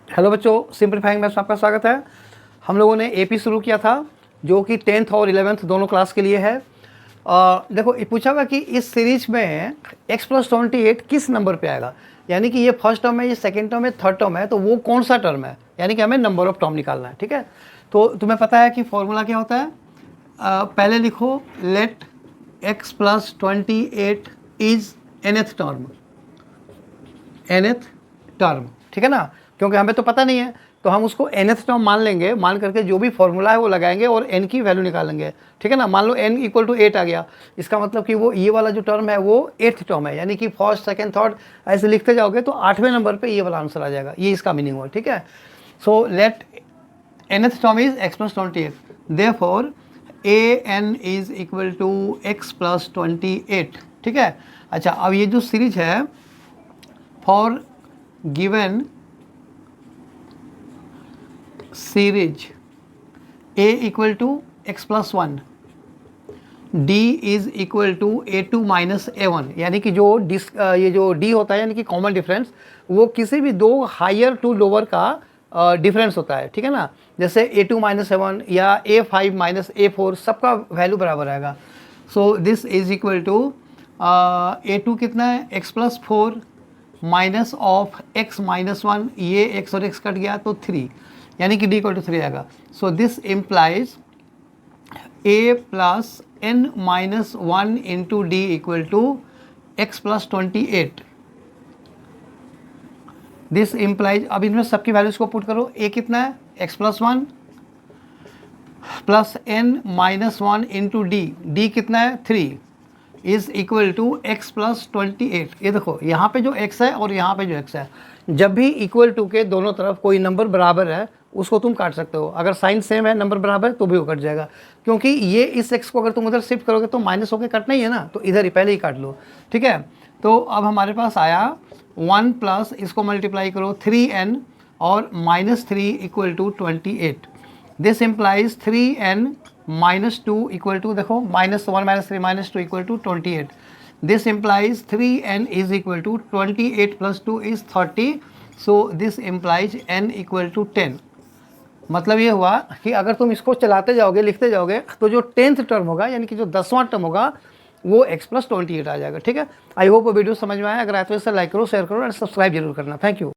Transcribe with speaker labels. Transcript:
Speaker 1: Hello बच्चों, सिंपलीफाइंग maths में आपका स्वागत है। हम लोगों ने एपी शुरू किया था जो कि 10th और 11th दोनों क्लास के लिए है। देखो ये पूछा हुआ कि इस सीरीज में x+28 किस नंबर पे आएगा, यानी कि ये फर्स्ट टर्म है, ये सेकेंड टर्म है, थर्ड टर्म है, तो वो कौन सा टर्म है, यानी कि हमें नंबर ऑफ टर्म निकालना है। ठीक है, तो तुम्हें पता है कि फॉर्मूला क्या होता है। पहले लिखो late x+28 is nth term, ठीक है ना, क्योंकि हमें तो पता नहीं है तो हम उसको nth टर्म मान लेंगे, मान करके जो भी फॉर्मूला है वो लगाएंगे और n की वैल्यू निकालेंगे। ठीक है ना, मान लो n = 8 आ गया, इसका मतलब कि वो ये वाला जो टर्म है वो 8th टर्म है, यानी कि फर्स्ट सेकंड थर्ड ऐसे लिखते जाओगे तो 8वें नंबर पे ये वाला आंसर आ जाएगा, ये इसका मीनिंग हुआ। ठीक है, so let nth term is x+28, therefore an is equal to x+28। ठीक है, अच्छा अब ये जो सीरीज है for given series a equal to x+1, d is equal to a2 minus a1, यानी कि जो ये जो d होता है यानी कि कॉमन डिफरेंस, वो किसी भी दो हायर टू लोअर का डिफरेंस होता है। ठीक है ना, जैसे a2 माइनस a1 या a5 माइनस a4 सबका वैल्यू बराबर आएगा। So this is equal to a2 कितना है x+4 minus of x minus 1, ये x और x कट गया तो 3, यानी कि d = 3 आएगा। So this implies a plus n minus 1 into d equal to x+28। This implies, अब इनमें सबकी वैल्यूज को पुट करो, a कितना है x+1 plus n minus 1 into D कितना है 3 इज इक्वल टू x+28। ये देखो यहाँ पे जो x है और यहाँ पे जो x है, जब भी इक्वल टू के दोनों तरफ कोई नंबर बराबर है उसको तुम काट सकते हो। अगर साइन सेम है, नंबर बराबर है, तो भी वो कट जाएगा, क्योंकि ये इस x को अगर तुम उधर शिफ्ट करोगे तो माइनस होकर कटना ही है ना, तो इधर ही पहले ही काट लो। ठीक है, तो अब हमारे पास आया 1 प्लस इसको मल्टीप्लाई करो 3n और -3 equal to 28। This implies 3n minus 2 equal to, देखो -1 - 3 -2 equal to 28। This implies 3n is equal to 28 plus 2 is 30। So this implies n equal to 10। मतलब ये हुआ कि अगर तुम इसको चलाते जाओगे, लिखते जाओगे, तो जो 10th टर्म होगा यानी कि जो 10वां टर्म होगा वो x+28 आ जाएगा। ठीक है, आई होप वीडियो समझ में आया। अगर आए तो इसे लाइक करो, शेयर करो और सब्सक्राइब जरूर करना। Thank you.